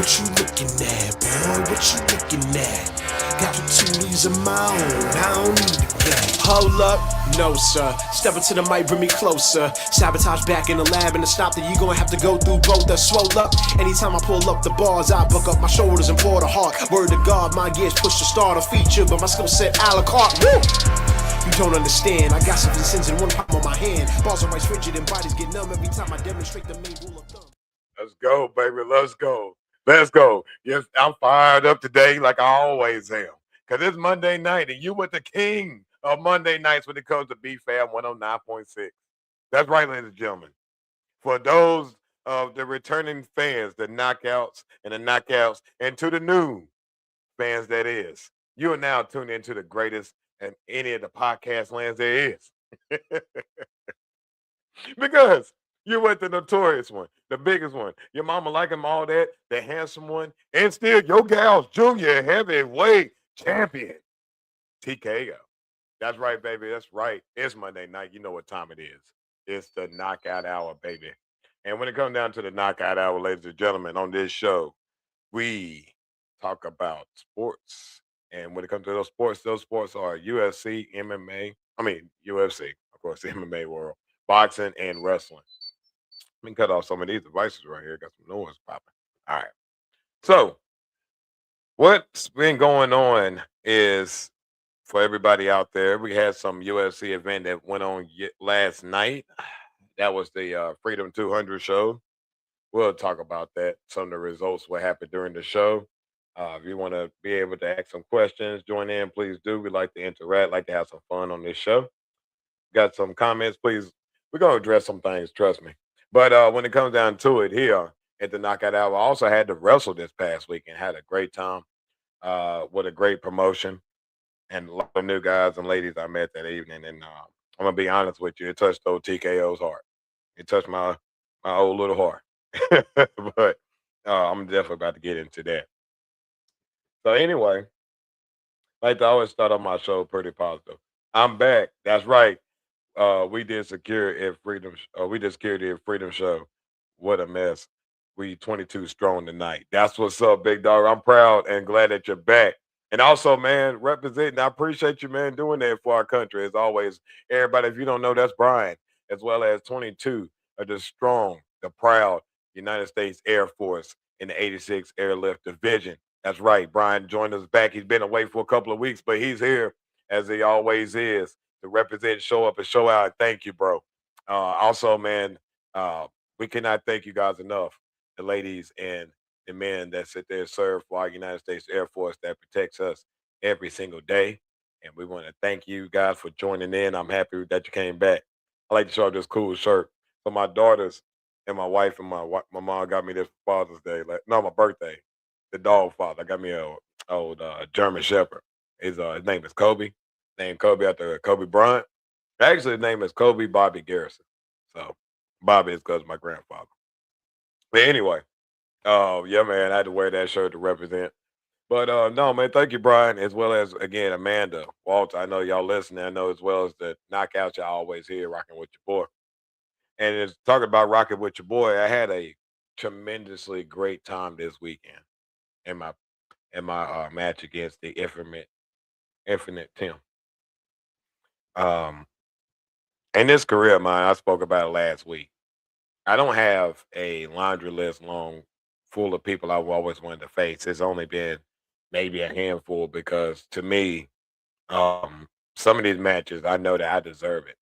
What you looking at, boy? What you looking at? Got the toolies of my own, I don't need a gang. Hold up, no sir. Step into the mic, bring me closer. Sabotage back in the lab, and to stop that you gonna have to go through both. That swole up. Anytime I pull up the bars, I buck up my shoulders and pour the heart. Word to God, my gears push to start a feature, but my skill set a la carte. Woo! You don't understand. I got some sins in one palm on my hand. Balls are right rigid and bodies get numb every time I demonstrate the main rule of thumb. Let's go, baby. Let's go. Let's go. Yes, I'm fired up today like I always am. Because it's Monday night, and you with the king of Monday nights when it comes to BFAM 109.6. That's right, ladies and gentlemen. For those of the returning fans, the knockouts and the knockouts, and to the new fans that is, you are now tuned into the greatest and any of the podcast lands there is. Because you went the notorious one, the biggest one. Your mama like him, all that, the handsome one, and still your gal's junior heavyweight champion, TKO. That's right, baby. That's right. It's Monday night. You know what time it is. It's the knockout hour, baby. And when it comes down to the knockout hour, ladies and gentlemen, on this show, we talk about sports. And when it comes to those sports are UFC, MMA, I mean UFC, of course, the MMA world, boxing and wrestling. Let me cut off some of these devices right here. Got some noise popping. All right. So what's been going on is for everybody out there, we had some UFC event that went on last night. That was the Freedom 200 show. We'll talk about that. Some of the results, what happened during the show. If you want to be able to ask some questions, join in, please do. We like to interact, like to have some fun on this show. Got some comments, please. We're gonna address some things, trust me. But when it comes down to it, here at the Knockout Hour, I also had to wrestle this past week and had a great time with a great promotion and a lot of new guys and ladies I met that evening. And I'm gonna be honest with you, it touched old TKO's heart. It touched my old little heart. But I'm definitely about to get into that. So anyway, like I always start on my show pretty positive. I'm back. That's right. We did secure at Freedom. We did security at Freedom Show. What a mess. We 22 strong tonight. That's what's up, big dog. I'm proud and glad that you're back. And also, man, representing. I appreciate you, man, doing that for our country. As always, everybody, if you don't know, that's Brian, as well as 22 of the strong, the proud United States Air Force in the 86 Airlift Division. That's right. Brian joined us back. He's been away for a couple of weeks, but he's here as he always is to represent, show up, and show out. Thank you, bro. Also, man, uh, we cannot thank you guys enough. The ladies and the men that sit there and serve for our United States Air Force that protects us every single day. And we want to thank you guys for joining in. I'm happy that you came back. I like to show up this cool shirt. For my daughters and my wife and my mom got me this for Father's Day. Like, no, my birthday. The dog father got me a old German Shepherd. His name is Kobe. Named Kobe after Kobe Bryant. Actually, his name is Kobe Bobby Garrison. So Bobby is because my grandfather. But anyway, yeah, man, I had to wear that shirt to represent. But no, man, thank you, Brian, as well as again Amanda, Walter. I know y'all listening. I know as well as the knockouts y'all always here rocking with your boy. And it's talking about rocking with your boy. I had a tremendously great time this weekend in my match against the infinite Tim. Um, in this career of mine, I spoke about it last week. I don't have a laundry list long full of people I've always wanted to face. It's only been maybe a handful because to me, some of these matches I know that I deserve it.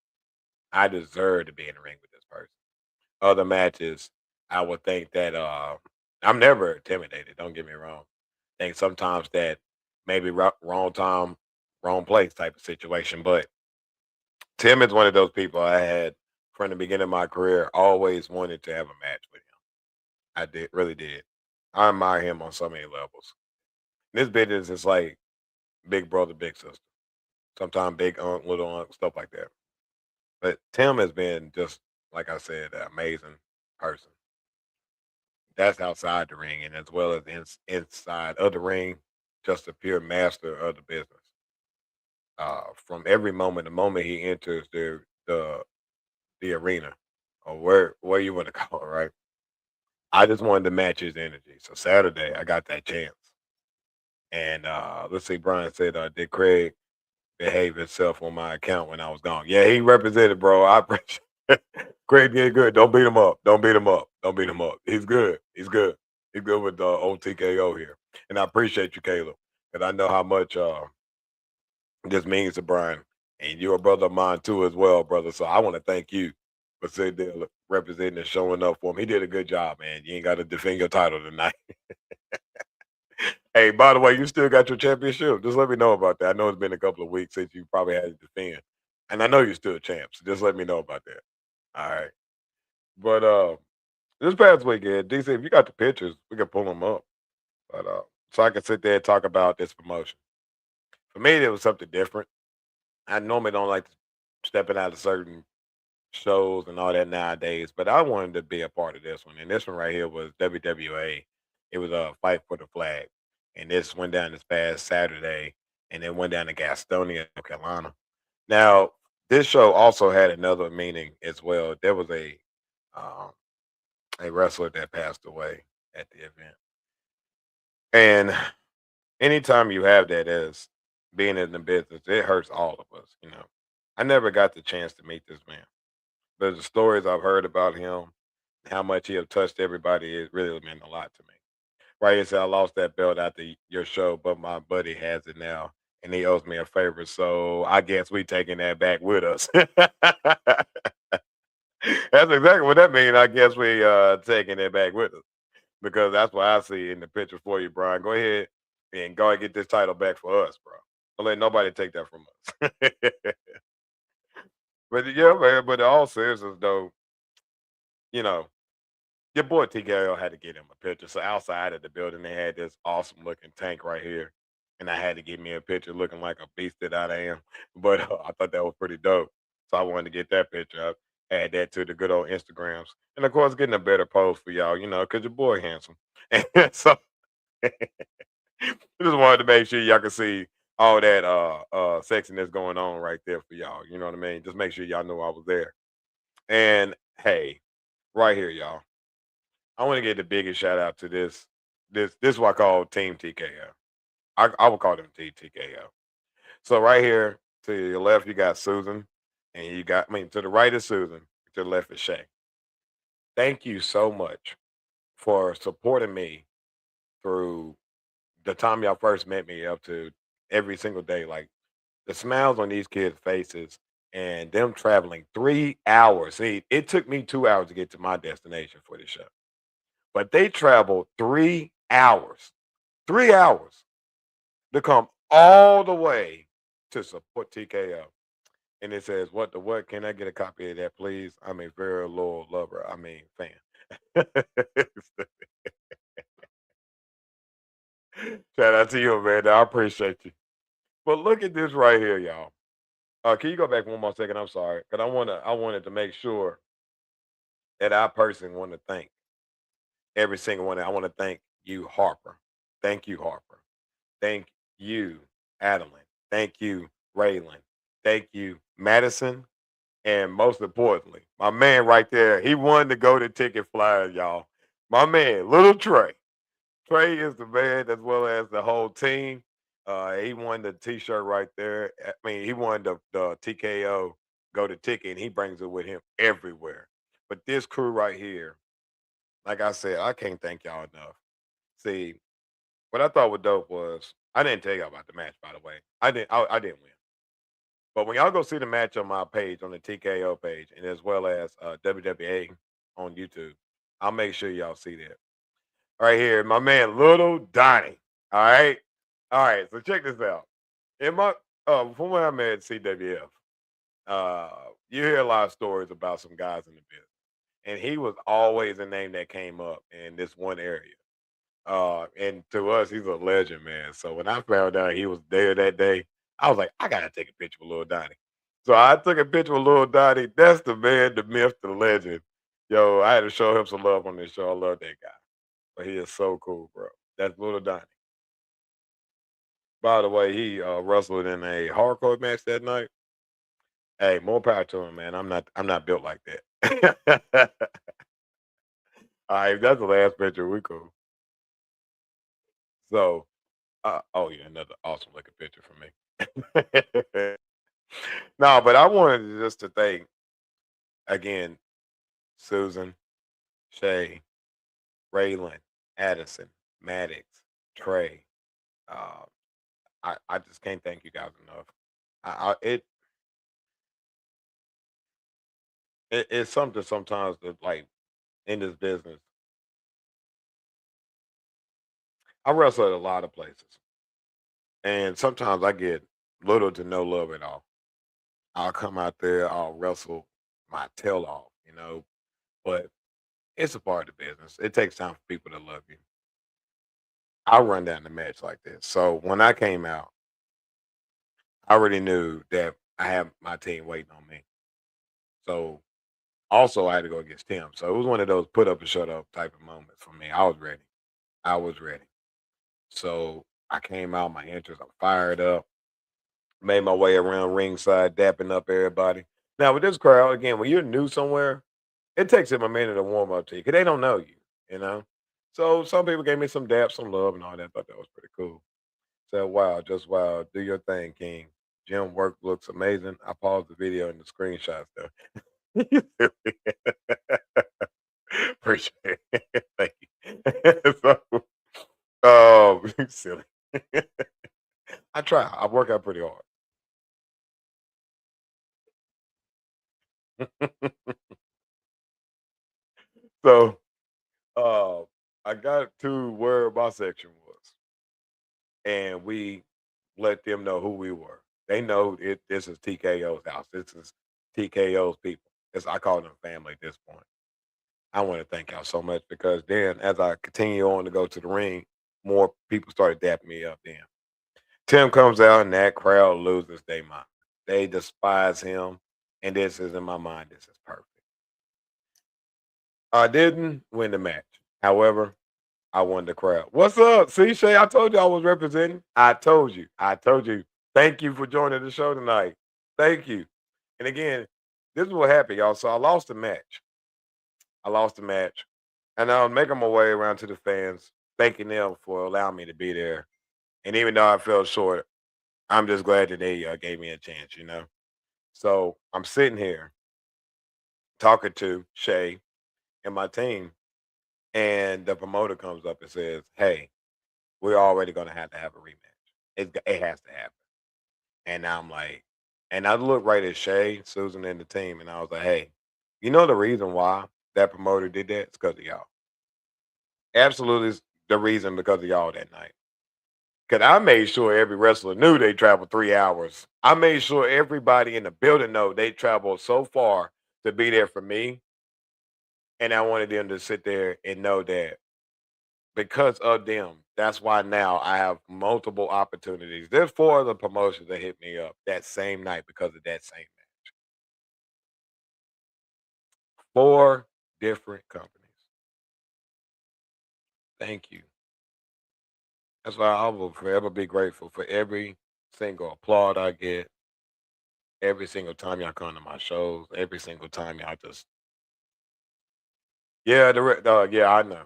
I deserve to be in the ring with this person. Other matches, I would think that I'm never intimidated. Don't get me wrong. I think sometimes that maybe wrong time, wrong place type of situation. But Tim is one of those people I had from the beginning of my career. Always wanted to have a match with him. I did, really did. I admire him on so many levels. This business is like big brother, big sister. Sometimes big aunt, little aunt, stuff like that. But Tim has been just like I said, an amazing person. That's outside the ring, and as well as inside of the ring, just a pure master of the business. From every moment, the moment he enters the arena, or where you want to call it, right? I just wanted to match his energy. So Saturday, I got that chance. And let's see, Brian said, did Craig behave himself on my account when I was gone? Yeah, he represented, bro. I appreciate Craig did good. Don't beat him up. Don't beat him up. Don't beat him up. He's good. He's good. He's good with old TKO here. And I appreciate you, Caleb, because I know how much this means to Brian. And you're a brother of mine too, as well, brother. So I want to thank you for sitting there representing and showing up for him. He did a good job, man. You ain't got to defend your title tonight. Hey, by the way, you still got your championship. Just let me know about that. I know it's been a couple of weeks since you probably had to defend. And I know you're still champ, so just let me know about that. All right. But this past weekend, DC, if you got the pictures, we can pull them up. But so I can sit there and talk about this promotion. For me, it was something different. I normally don't like stepping out of certain shows and all that nowadays, but I wanted to be a part of this one. And this one right here was WWA. It was a fight for the flag. And this went down this past Saturday and then went down to Gastonia, North Carolina. Now, this show also had another meaning as well. There was um, a wrestler that passed away at the event. And anytime you have that as being in the business, it hurts all of us, you know. I never got the chance to meet this man. But the stories I've heard about him, how much he have touched everybody, it really meant a lot to me. Right, he said, I lost that belt after your show, but my buddy has it now, and he owes me a favor. So I guess we taking that back with us. That's exactly what that means. I guess we taking it back with us because that's what I see in the picture for you, Brian. Go ahead and go and get this title back for us, bro. Don't let nobody take that from us. But yeah, man. But in all seriousness, though, you know, your boy TKO had to get him a picture. So outside of the building, they had this awesome looking tank right here. And I had to get me a picture looking like a beast that I am. But I thought that was pretty dope. So I wanted to get that picture up, add that to the good old Instagrams. And of course, getting a better post for y'all, you know, because your boy handsome. And so I just wanted to make sure y'all can see all that sexiness going on right there for y'all. You know what I mean? Just make sure y'all know I was there. And hey, right here, y'all. I want to give the biggest shout out to this is what I call Team TKO. I would call them TKO. So right here to your left you got Susan, and you got to the right is Susan, to the left is Shay. Thank you so much for supporting me through the time y'all first met me up to every single day. Like the smiles on these kids' faces and them traveling 3 hours. See, it took me 2 hours to get to my destination for this show. But they traveled 3 hours, 3 hours to come all the way to support TKO. And it says, what the what? Can I get a copy of that, please? I'm a very loyal lover. I mean, fan. Shout out to you, man. I appreciate you. But look at this right here, y'all. Can you go back one more second? I'm sorry. Because I wanted to make sure that I personally want to thank every single one. I want to thank you, Harper. Thank you, Harper. Thank you, Adeline. Thank you, Raylan. Thank you, Madison. And most importantly, my man right there, he won the Golden Ticket Flyer, y'all. My man, little Trey. Trey is the man as well as the whole team. He won the T-shirt right there. I mean, he won the TKO Golden Ticket, and he brings it with him everywhere. But this crew right here, like I said, I can't thank y'all enough. See, what I thought was dope was I didn't tell y'all about the match, by the way. I didn't win. But when y'all go see the match on my page, on the TKO page, and as well as WWA on YouTube, I'll make sure y'all see that. Right here, my man Little Donnie. All right. All right. So check this out. In my from when I met CWF, uh, you hear a lot of stories about some guys in the business. And he was always a name that came up in this one area. And to us, he's a legend, man. So when I found out he was there that day, I was like, I gotta take a picture with Lil Donnie. So I took a picture with Lil Donnie. That's the man, the myth, the legend. Yo, I had to show him some love on this show. I love that guy. But he is so cool, bro. That's Lil Donnie. By the way, he wrestled in a hardcore match that night. Hey, more power to him, man. I'm not built like that. All right, that's the last picture. We cool. So, oh yeah, another awesome looking picture for me. No, but I wanted just to thank again Susan, Shay, Raylan, Addison, Maddox, Trey. Uh, I just can't thank you guys enough. It's something sometimes that like in this business. I wrestle at a lot of places, and sometimes I get little to no love at all. I'll come out there, I'll wrestle my tail off, but it's a part of the business. It takes time for people to love you. I run down the match like this. So when I came out, I already knew that I had my team waiting on me. So also I had to go against Tim. So it was one of those put up and shut up type of moments for me. I was ready. I was ready. So I came out, my entrance, I'm fired up, made my way around ringside, dapping up everybody. Now with this crowd, again, when you're new somewhere, it takes them a minute to warm up to you because they don't know you, you know. So some people gave me some daps, some love, and all that. Thought that was pretty cool. Said, "Wow, just wow, do your thing, King. Gym work looks amazing." I paused the video and the screenshots though. Appreciate it. Thank you. Silly. I try. I work out pretty hard. So uh, I got to where my section was, and we let them know who we were. They know it. This is TKO's house. This is TKO's people. I call them family at this point. I want to thank y'all so much because then, as I continue on to go to the ring, more people started dapping me up. Then Tim comes out, and that crowd loses their mind. They despise him, and this is in my mind. This is perfect. I didn't win the match. However, I won the crowd. What's up? See, Shay, I told you I was representing. I told you. I told you. Thank you for joining the show tonight. Thank you. And again, this is what happened, y'all. So I lost the match. I lost the match. And I was making my way around to the fans, thanking them for allowing me to be there. And even though I fell short, I'm just glad that they gave me a chance. So I'm sitting here talking to Shay and my team, and the promoter comes up and says, "Hey, we're already going to have a rematch. It has to happen." And I'm like, and I looked right at Shay, Susan, and the team, and I was like, "Hey, you know the reason why that promoter did that? It's because of y'all. Absolutely, is the reason because of y'all that night. Because I made sure every wrestler knew they traveled 3 hours. I made sure everybody in the building know they traveled so far to be there for me, and I wanted them to sit there and know that because of them, that's why now I have multiple opportunities. There's 4 other promotions that hit me up that same night because of that same match. 4 different companies. Thank you. That's why I will forever be grateful for every single applaud I get, every single time y'all come to my shows, every single time y'all just yeah, yeah, I know.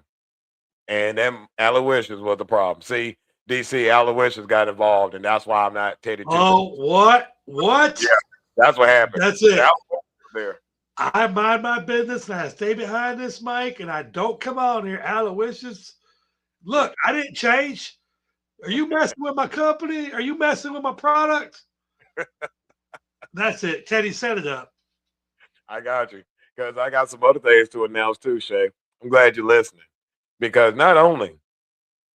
And them Aloysius was the problem. See, DC Aloysius got involved, and that's why I'm not Teddy Two. Oh, what? What? Yeah, that's what happened. That's it. That was there. I mind my business and I stay behind this mic and I don't come on here. Aloysius, look, I didn't change. Are you messing with my company? Are you messing with my product? That's it. Teddy set it up. I got you. Because I got some other things to announce too, Shay. I'm glad you're listening. Because not only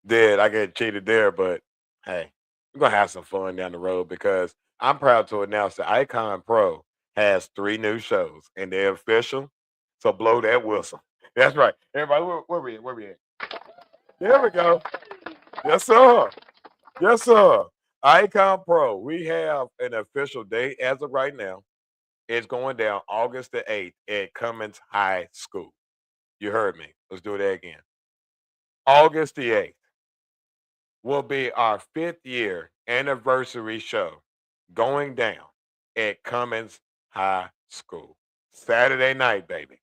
did I get cheated there, but hey, we're gonna have some fun down the road because I'm proud to announce that Icon Pro has 3 new shows and they're official. So blow that whistle. That's right. Everybody, where we at? Where we at? There we go. Yes, sir. Yes, sir. Icon Pro. We have an official date as of right now. It's going down August the 8th at Cummins High School. You heard me. Let's do that again. August the 8th will be our 5th year anniversary show going down at Cummins High School. Saturday night, baby.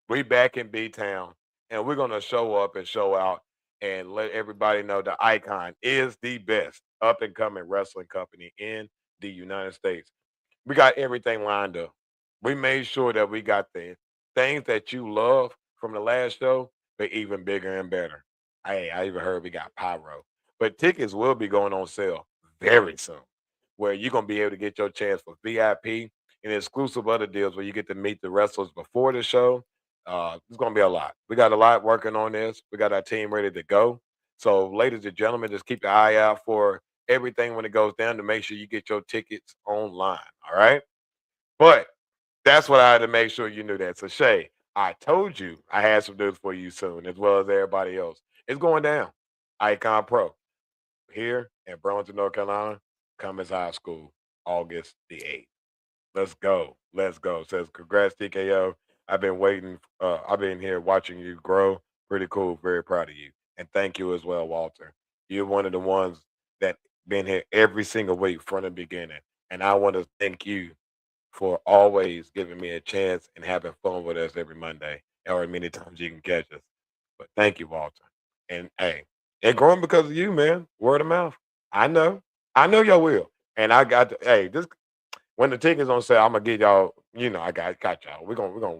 We back in B-Town, and we're going to show up and show out and let everybody know the Icon is the best up-and-coming wrestling company in the United States. We got everything lined up. We made sure that we got the things that you love from the last show, but even bigger and better. Hey, I even heard we got pyro. But tickets will be going on sale very soon, where you're going to be able to get your chance for VIP and exclusive other deals where you get to meet the wrestlers before the show. It's going to be a lot. We got a lot working on this. We got our team ready to go. So, ladies and gentlemen, just keep your eye out for everything when it goes down to make sure you get your tickets online. All right. But that's what I had to make sure you knew that. So, Shay, I told you I had some news for you soon, as well as everybody else. It's going down. Icon Pro here in Burlington, North Carolina, Cummins High School, August the 8th. Let's go. Let's go. Says, congrats, TKO. I've been waiting. I've been here watching you grow. Pretty cool. Very proud of you. And thank you as well, Walter. You're one of the ones that been here every single week from the beginning. And I want to thank you for always giving me a chance and having fun with us every Monday, or many times you can catch us. But thank you, Walter. And hey, it growing because of you, man. Word of mouth. I know y'all will. And I got to, hey, this when the tickets on sale, I'm gonna get y'all. You know, I got y'all. We're gonna.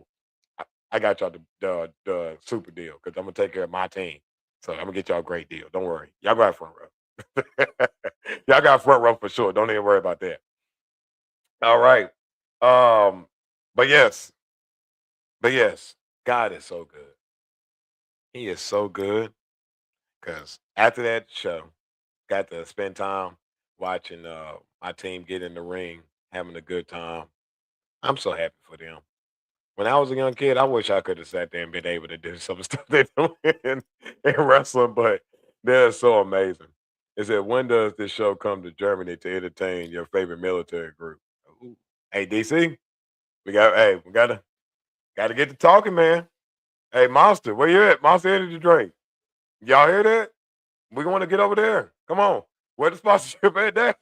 I got y'all the super deal because I'm gonna take care of my team. So I'm gonna get y'all a great deal. Don't worry. Y'all got front row. Y'all got front row for sure. Don't even worry about that. All right. But yes, God is so good. He is so good. Because after that show, got to spend time watching my team get in the ring, having a good time. I'm so happy for them. When I was a young kid, I wish I could have sat there and been able to do some stuff they do in wrestling, but they're so amazing. It said, when does this show come to Germany to entertain your favorite military group? Ooh. Hey, DC, we gotta get to talking, man. Hey, Monster, where you at? Monster Energy Drink. Y'all hear that? We want to get over there. Come on. Where the sponsorship at there?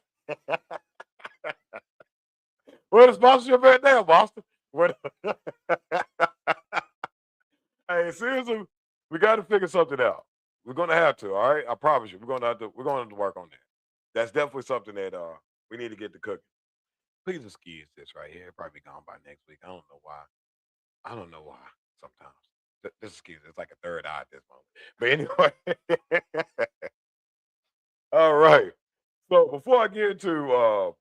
Where the sponsorship at there, Boston? Hey, seriously, we got to figure something out. We're gonna have to, all right? I promise you, we're gonna have to work on that. That's definitely something that we need to get to cooking. Please excuse this right here. It'll probably be gone by next week. I don't know why. Sometimes. This excuse, it's like a third eye at this moment. But anyway, all right. So before I get into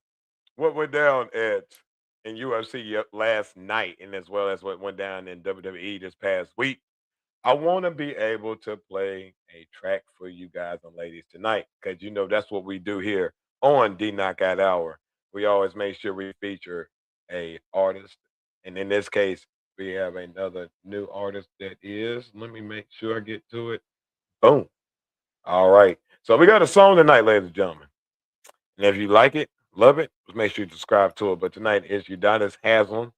what went down in UFC last night, and as well as what went down in WWE this past week, I want to be able to play a track for you guys and ladies tonight, because you know that's what we do here on the Knockout Hour. We always make sure we feature a artist, and in this case, we have another new artist that is. Let me make sure I get to it. Boom. All right. So we got a song tonight, ladies and gentlemen. And if you like it, love it, just make sure you subscribe to it. But tonight is Udonis Haslem,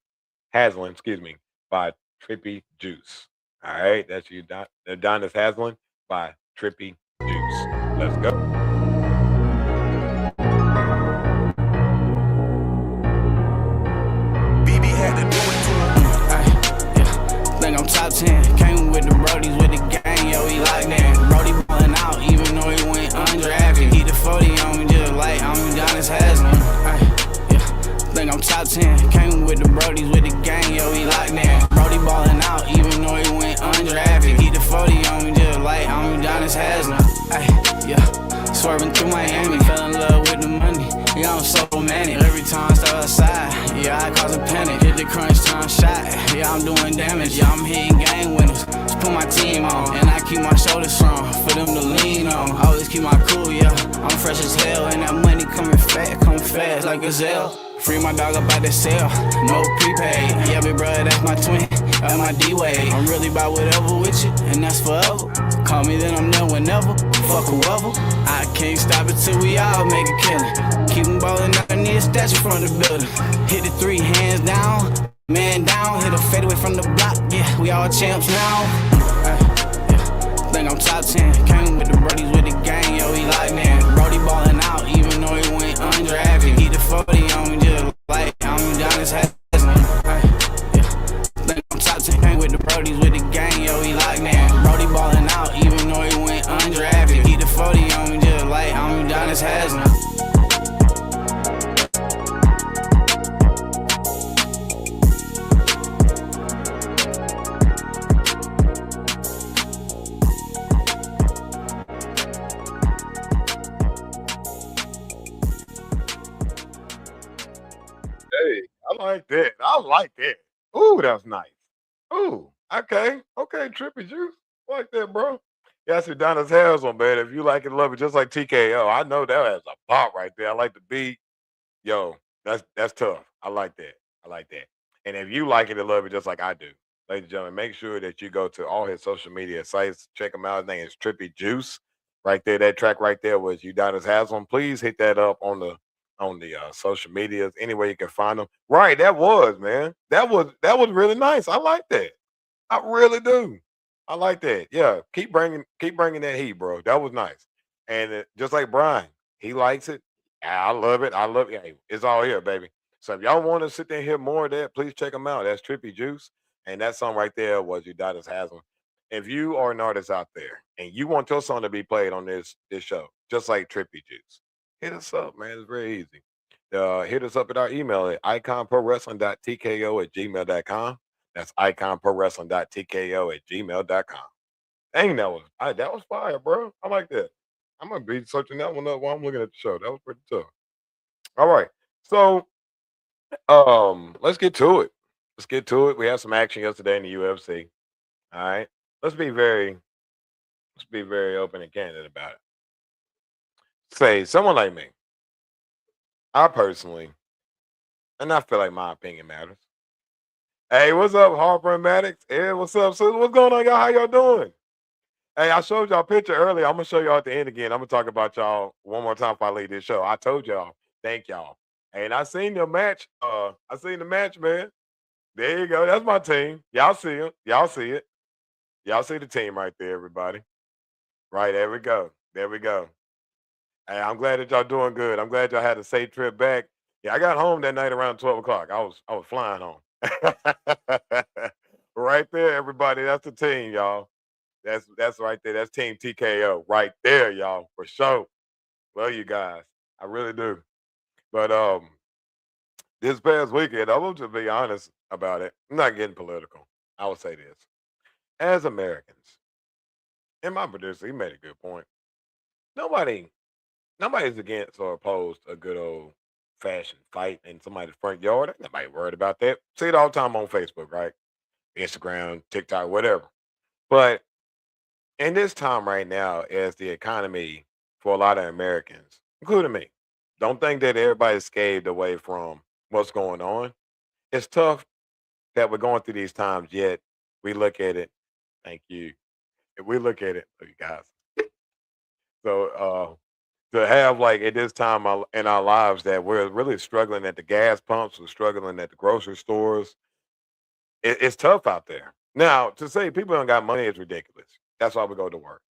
by Trippy Juice. All right. That's Udonis Haslem by Trippy Juice. Let's go. BB had to do it to him. Think I'm top 10. Came with the Brodies with the gang, yo, he like that. Brody ballin' out, even though he went undrafted. He the 40 on me just like I'm Udonis Haslem. Think I'm top 10. Came with the Brodies with the gang, yo, he like that. Brody ballin' out, even though he went undrafted. He the 40 on me just like I'm Udonis Haslem. Swerving through Miami, fell in love with the money. Yeah, I'm so romantic. Every time I step outside, yeah, I cause a panic. Hit the crunch time shot, yeah, I'm doing damage. Yeah, I'm hitting game winners. Just put my team on, and I keep my shoulders strong for them to lean on. Always keep my cool, yeah. I'm fresh as hell, and that money coming fast like a Gazelle. Free my dog up out the cell, no prepaid. Yeah, big brother, that's my twin, that's my D-Way. I'm really about whatever with you, and that's forever. Call me, then I'm there whenever, fuck whoever. I can't stop it till we all make a killing. Keep them ballin' out, I need a statue from the building. Hit the 3 hands down, man down. Hit a fadeaway from the block, yeah, we all champs now. Think I'm top 10, came with the Brodies with the gang, yo, he like that. Brody ballin' out, even though he went undrafted. He the 40 on me just like I'm Udonis Haslem. Think I'm top 10, came with the Brodies with the gang, yo, he like that. like that. I like that. Ooh, that's nice. Ooh, okay. Okay, Trippy Juice. I like that, bro. Yeah, that's Adonis Haslam, man. If you like it, love it, just like TKO. I know that has a pop right there. I like the beat. Yo, that's tough. I like that. I like that. And if you like it and love it just like I do, ladies and gentlemen, make sure that you go to all his social media sites. Check him out. His name is Trippy Juice. Right there, that track right there was Udonis Haslam. Please hit that up on the social medias, anywhere you can find them. Right, that was, man. That was really nice. I like that. I really do. I like that. Yeah, keep bringing that heat, bro. That was nice. And just like Brian, he likes it. I love it. I love it. Hey, it's all here, baby. So if y'all want to sit there and hear more of that, please check him out. That's Trippy Juice, and that song right there was Udonis Haslam. If you are an artist out there and you want your song to be played on this show, just like Trippy Juice, hit us up, man. It's very easy. Hit us up at our email at iconprowrestling.tko@gmail.com. That's iconprowrestling.tko@gmail.com. Dang, that was fire, bro. I like that. I'm gonna be searching that one up while I'm looking at the show. That was pretty tough. All right. So let's get to it. Let's get to it. We had some action yesterday in the UFC. All right. Let's be very open and candid about it. Say someone like me, I personally, and I feel like my opinion matters. Hey, what's up, Harper and Maddox? Hey, what's up, Susan? What's going on, y'all? How y'all doing? Hey, I showed y'all a picture earlier. I'm gonna show y'all at the end again. I'm gonna talk about y'all one more time before I leave this show. I told y'all, thank y'all. And I seen the match. I seen the match, man. There you go. That's my team. Y'all see it. Y'all see it. Y'all see the team right there, everybody. Right, there we go. There we go. Hey, I'm glad that y'all doing good. I'm glad y'all had a safe trip back. Yeah, I got home that night around 12 o'clock. I was flying home. Right there, everybody. That's the team, y'all. That's right there. That's Team TKO right there, y'all, for sure. Love you guys. I really do. But this past weekend, I will just be honest about it. I'm not getting political. I will say this. As Americans, and my producer, he made a good point. Nobody nobody's against or opposed a good old fashioned fight in somebody's front yard. Ain't nobody worried about that. See it all the time on Facebook, right? Instagram, TikTok, whatever. But in this time right now, as the economy for a lot of Americans, including me, don't think that everybody's scathed away from what's going on. It's tough that we're going through these times, yet we look at it. Thank you. If we look at it, look, you guys. So to have like at this time in our lives that we're really struggling at the gas pumps, we're struggling at the grocery stores. It's tough out there. Now, to say people don't got money is ridiculous. That's why we go to work.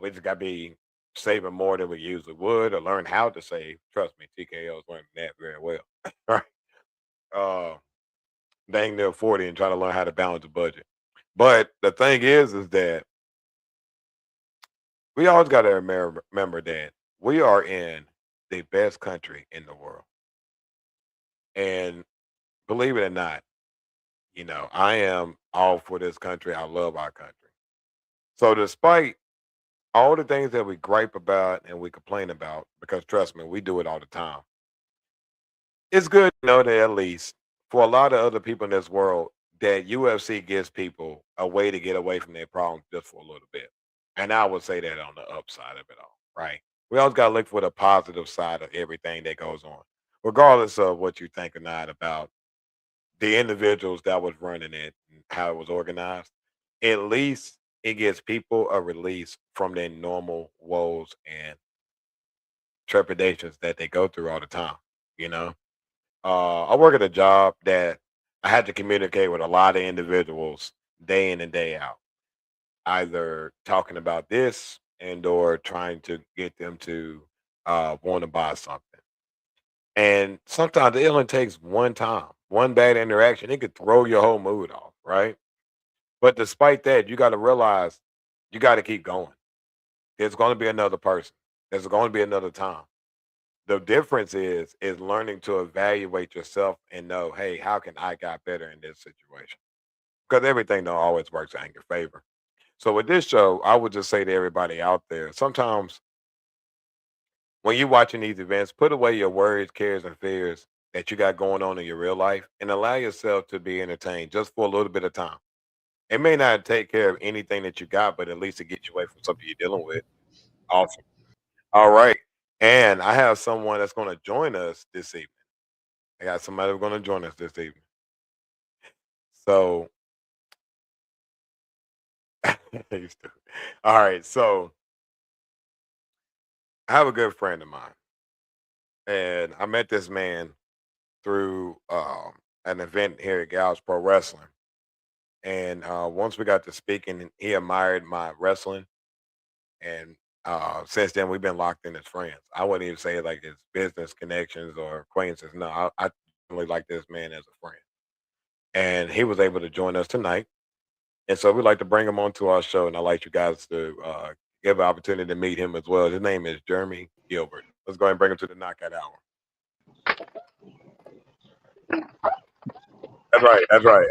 We just got to be saving more than we usually would, or learn how to save. Trust me, TKO is learning that very well. Right? Uh, dang near 40 and trying to learn how to balance the budget. But the thing is that we always got to remember that we are in the best country in the world. And believe it or not, I am all for this country. I love our country. So despite all the things that we gripe about and we complain about, because trust me, we do it all the time. It's good to know that at least for a lot of other people in this world, that UFC gives people a way to get away from their problems just for a little bit. And I would say that on the upside of it all, right? We always got to look for the positive side of everything that goes on, regardless of what you think or not about the individuals that was running it and how it was organized. At least it gives people a release from their normal woes and trepidations that they go through all the time. You know, I work at a job that I had to communicate with a lot of individuals day in and day out, either talking about this and or trying to get them to want to buy something. And sometimes it only takes one time, one bad interaction, it could throw your whole mood off, right? But despite that, you got to realize you got to keep going. There's going to be another person. There's going to be another time. The difference is learning to evaluate yourself and know, hey, how can I got better in this situation? Because everything don't always works out in your favor. So with this show, I would just say to everybody out there, sometimes when you're watching these events, put away your worries, cares, and fears that you got going on in your real life and allow yourself to be entertained just for a little bit of time. It may not take care of anything that you got, but at least it gets you away from something you're dealing with. Awesome. All right. And I have someone that's going to join us this evening. I got somebody who's going to join us this evening. So, he's stupid. All right. So, I have a good friend of mine, and I met this man through an event here at Gals Pro Wrestling. And once we got to speaking, he admired my wrestling. And since then, we've been locked in as friends. I wouldn't even say like it's business connections or acquaintances. No, I really like this man as a friend. And he was able to join us tonight. And so we'd like to bring him onto our show. And I'd like you guys to give an opportunity to meet him as well. His name is Jeremy Gilbert. Let's go ahead and bring him to the Knockout Hour. That's right. That's right.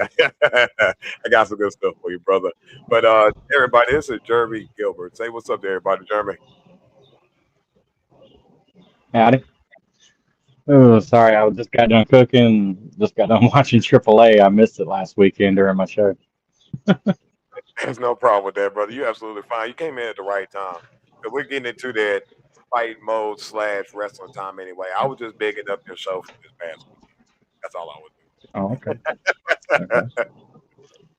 I got some good stuff for you, brother. But everybody, this is Jeremy Gilbert. Say what's up to everybody, Jeremy. Howdy. Oh, sorry, I just got done cooking. Just got done watching AAA. I missed it last weekend during my show. There's no problem with that, brother. You're absolutely fine. You came in at the right time. But we're getting into that fight mode / wrestling time anyway. I was just bigging up your show for this past weekend. That's all I was doing. Oh, okay. Okay.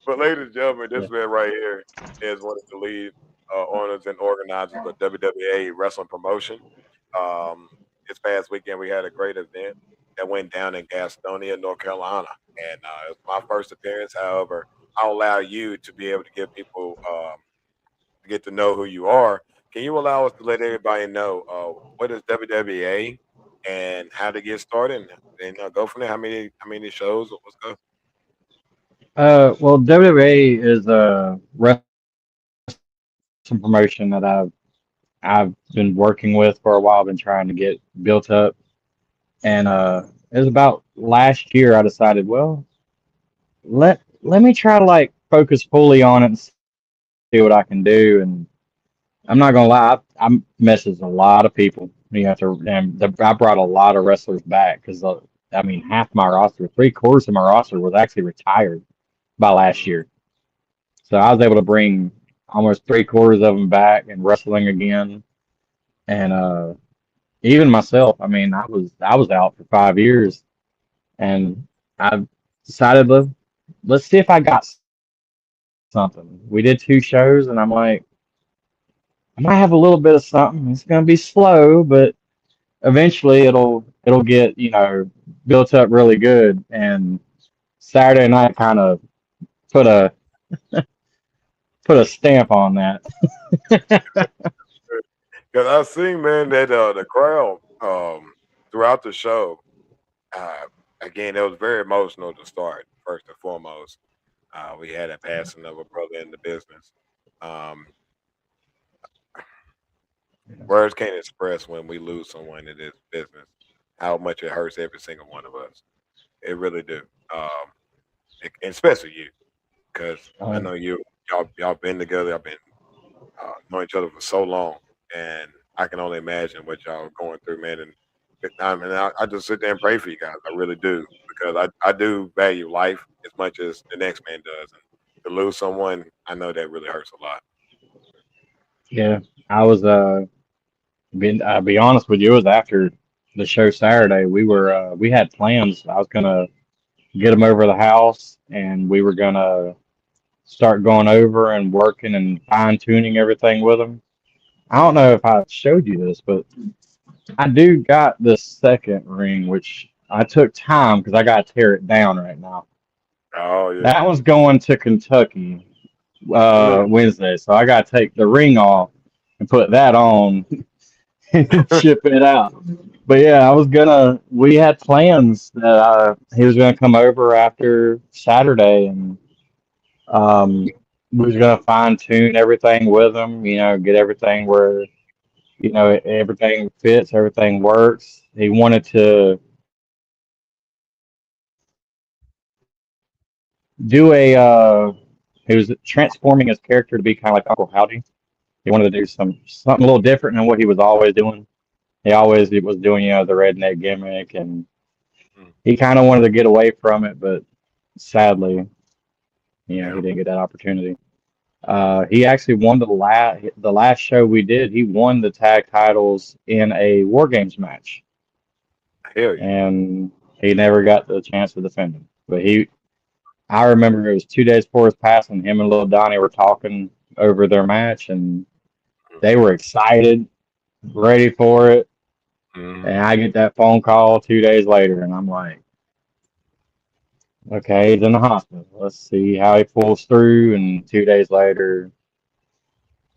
But ladies and gentlemen, this man right here is one of the lead owners and organizers of WWA Wrestling Promotion. This past weekend, we had a great event that went down in Gastonia, North Carolina. And it was my first appearance. However, I'll allow you to be able to give people to get to know who you are. Can you allow us to let everybody know what is WWA and how to get started and go from there? How many shows? What's good? Well, WWA is a wrestling promotion that I've been working with for a while. Been trying to get built up, and it was about last year I decided, well, let me try to like focus fully on it and see what I can do. And I'm not gonna lie, I messes a lot of people. You have to, and I brought a lot of wrestlers back because I mean, half my roster, 3/4 of my roster was actually retired by last year. So I was able to bring almost 3/4 of them back and wrestling again. And even myself, I mean, I was out for 5 years, and I decided let's see if I got something. We did 2 shows, and I'm like, I might have a little bit of something. It's gonna be slow, but eventually it'll get, built up really good. And Saturday night kind of put a stamp on that. Because I've seen, man, that the crowd throughout the show, again, it was very emotional to start, first and foremost. We had a passing of a brother in the business. Words can't express when we lose someone in this business, how much it hurts every single one of us. It really do. And especially you, because I know y'all been together. Y'all been knowing each other for so long, and I can only imagine what y'all are going through, man. And I just sit there and pray for you guys. I really do, because I do value life as much as the next man does. And to lose someone, I know that really hurts a lot. Yeah, I was I'll be honest with you, it was after the show Saturday. We had plans. I was gonna get them over the house, and we were gonna start going over and working and fine tuning everything with them. I don't know if I showed you this, but I do got this second ring, which I took time because I got to tear it down right now. Oh yeah. That was going to Kentucky Wednesday, so I got to take the ring off and put that on and ship it out. But yeah, we had plans that he was gonna come over after Saturday, and we was gonna fine tune everything with him, get everything where, everything fits, everything works. He wanted to do he was transforming his character to be kind of like Uncle Howdy. He wanted to do something a little different than what he was always doing. He was doing, the redneck gimmick, and he kind of wanted to get away from it, but sadly, Yeah. he didn't get that opportunity. He actually won the last show we did. He won the tag titles in a War Games match, Hell yeah. and he never got the chance to defend them. But I remember it was 2 days before his passing. Him and Little Donnie were talking over their match, and they were excited, ready for it. Mhm. And I get that phone call 2 days later, and I'm like, okay, he's in the hospital. Let's see how he pulls through. And 2 days later,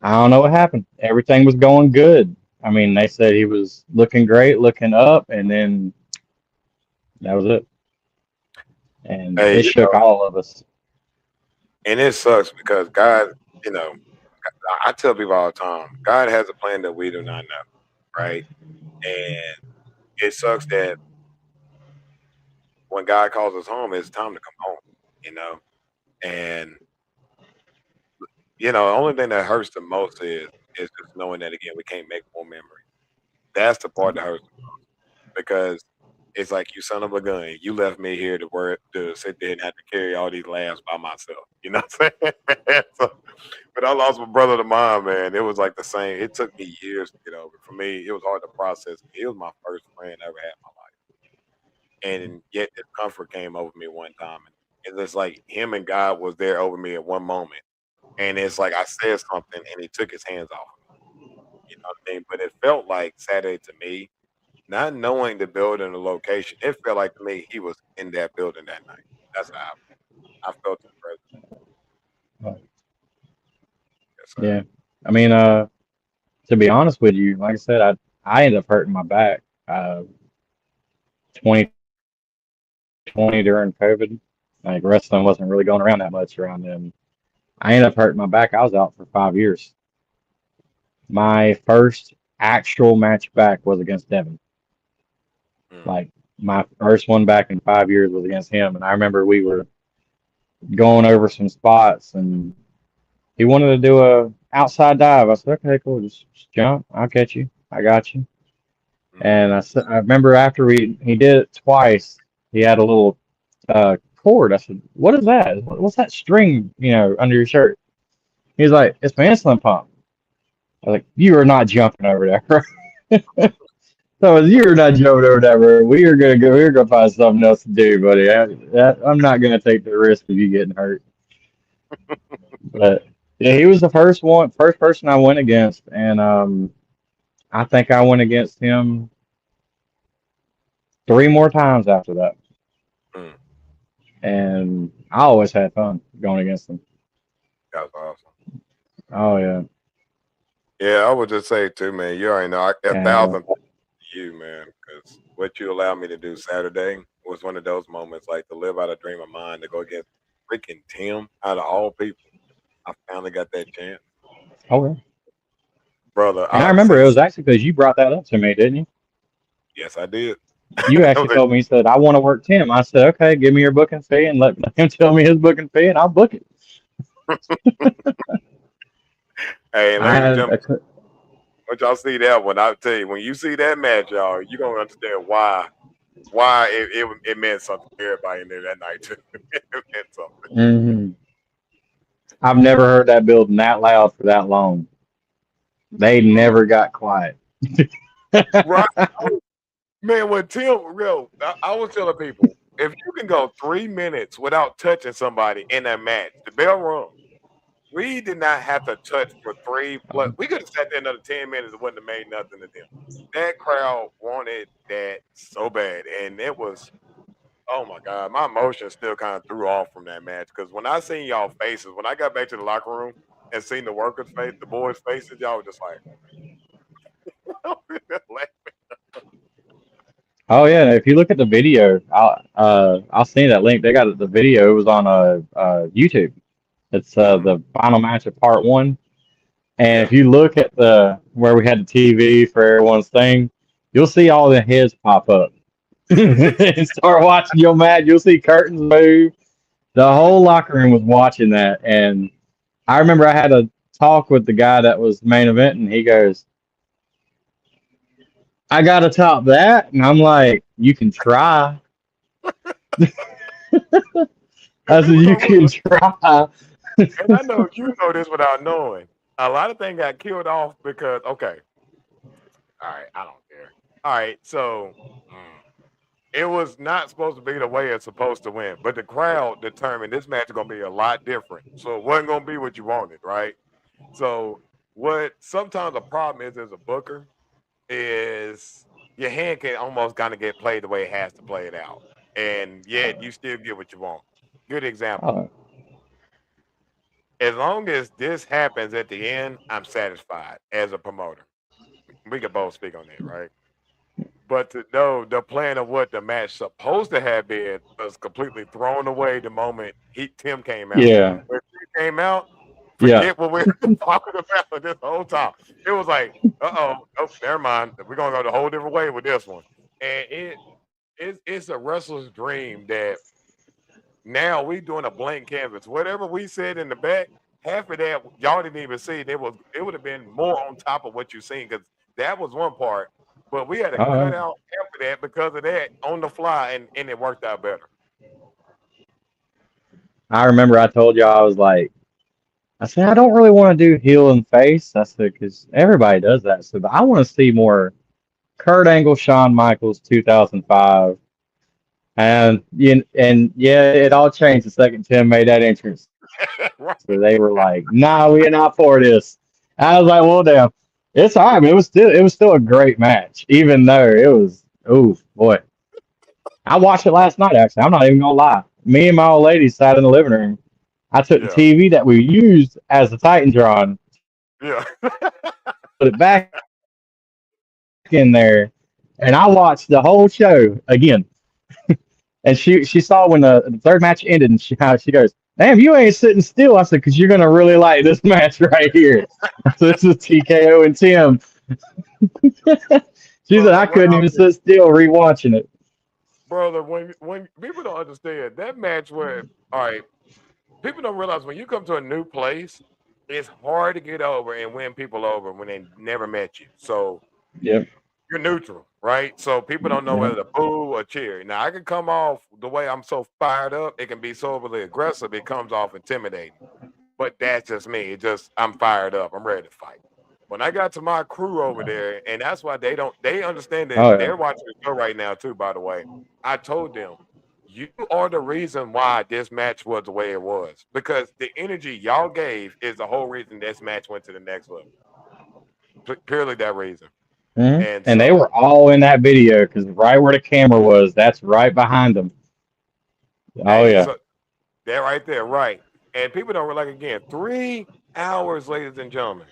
I don't know what happened. Everything was going good. I mean, they said he was looking great, looking up, and then that was it. And Hey, it shook all of us. and it sucks because God, I tell people all the time, God has a plan that we do not know, right? And it sucks that when God calls us home, it's time to come home, you know? And, the only thing that hurts the most is just knowing that, again, we can't make more memories. That's the part that hurts the most because it's like, you son of a gun, you left me here to sit there and have to carry all these laughs by myself. You know what I'm saying? So, but I lost my brother to mine, man. It was like the same. It took me years to get over. For me, it was hard to process. He was my first friend I ever had in my life. And yet the comfort came over me one time. And it's like him and God was there over me at one moment. And it's like I said something and he took his hands off of me. You know what I mean? But it felt like Saturday to me, not knowing the building, the location, it felt like to me he was in that building that night. That's how I felt his presence. Yes, sir. Yeah. I mean, to be honest with you, like I said, I ended up hurting my back 2020 during COVID. Like wrestling wasn't really going around that much around then. I ended up hurting my back. I was out for 5 years. My first actual match back was against Devin. Like my first one back in 5 years was against him, and I remember we were going over some spots, and he wanted to do a outside dive. I said, okay, cool, just jump. I'll catch you. I got you. And I remember after he did it twice, he had a little cord. I said, what is that? What's that string, under your shirt? He's like, it's my insulin pump. I was like, you are not jumping over there. So you're not jumping over there. We're gonna find something else to do, buddy. I'm not gonna take the risk of you getting hurt. But yeah, he was the first person I went against, and I think I went against him 3 more times after that. And I always had fun going against him. That was awesome. Oh yeah. Yeah, I would just say too, man. You already know 1,000 to you, man, because what you allowed me to do Saturday was one of those moments, like to live out a dream of mine, to go against freaking Tim out of all people. I finally got that chance, Okay. brother. And I remember it was actually because you brought that up to me, didn't you? Yes, I did. You actually told me, you said, I want to work Tim. I said, okay, give me your booking fee and let him tell me his booking fee and I'll book it. Hey, once y'all see that one, I'll tell you, when you see that match, y'all, you're going to understand why it meant something to everybody in there that night, too. It meant something. Mm-hmm. I've never heard that building that loud for that long. They never got quiet. Right. Man, when Tim, I was telling people, if you can go 3 minutes without touching somebody in that match, the bell rung. We did not have to touch for 3 plus. We could have sat there another 10 minutes. It wouldn't have made nothing to them. That crowd wanted that so bad. And it was, oh my God, my emotions still kind of threw off from that match. Because when I seen y'all faces, when I got back to the locker room and seen the workers' face, the boys' faces, y'all were just like, Oh yeah, if you look at the video, I'll send you that link. They got the video. It was on YouTube. It's the final match of part 1. And if you look at where we had the TV for everyone's thing, you'll see all the heads pop up and start watching your match. You'll see curtains move. The whole locker room was watching that. And I remember I had a talk with the guy that was main event, and he goes, I got to top that. And I'm like, you can try. I said people you don't can realize, try. and I know you know this without knowing. A lot of things got killed off because okay, all right, I don't care. All right, so it was not supposed to be the way it's supposed to win, but the crowd determined this match is gonna be a lot different. So it wasn't gonna be what you wanted, right? So what sometimes a problem is as a booker is your hand can almost kind of get played the way it has to play it out, and yet you still get what you want. Good example. Oh, As long as this happens at the end, I'm satisfied as a promoter. We can both speak on that, right? But to know the plan of what the match supposed to have been was completely thrown away the moment Tim came out. yeah, When Tim came out, yeah. forget what we were talking about this whole time. It was like, oh, never mind. We're gonna go the whole different way with this one. And it's a wrestler's dream that now we doing a blank canvas. Whatever we said in the back, half of that y'all didn't even see. It would have been more on top of what you seen because that was one part. But we had to cut Oh, out half of that because of that on the fly, and it worked out better. I remember I told you I was like, I said I don't really want to do heel and face. I said because everybody does that. So, but I want to see more Kurt Angle, Shawn Michaels, 2005, and yeah, it all changed the second Tim made that entrance. Right. So they were like, "Nah, we are not for this." I was like, "Well, damn, it's all right." But it was still a great match, even though it was. Oh boy, I watched it last night. Actually, I'm not even gonna lie. Me and my old lady sat in the living room. I took the Yeah. TV that we used as the Titantron, Yeah. put it back in there, and I watched the whole show again. And she saw when the third match ended, and she goes, "Damn, you ain't sitting still." I said, "Because you're gonna really like this match right here." So this is TKO and Tim. She said, Brother, "I what couldn't I even sit still rewatching it." brother, when people don't understand that match where all right, people don't realize when you come to a new place, it's hard to get over and win people over when they never met you. So Yep. you're neutral, right? So people don't know Yep. whether to boo or cheer. Now I can come off the way I'm so fired up, it can be so overly aggressive, it comes off intimidating. But that's just me. It just I'm fired up. I'm ready to fight. When I got to my crew over there, and that's why they understand that Oh yeah. they're watching the show right now too, by the way. I told them, you are the reason why this match was the way it was. Because the energy y'all gave is the whole reason this match went to the next level. Purely that reason. And And they so were all in that video because right where the camera was, that's right behind them. Oh hey, yeah. so they're right there, right. And people don't realize again, 3 hours, ladies and gentlemen,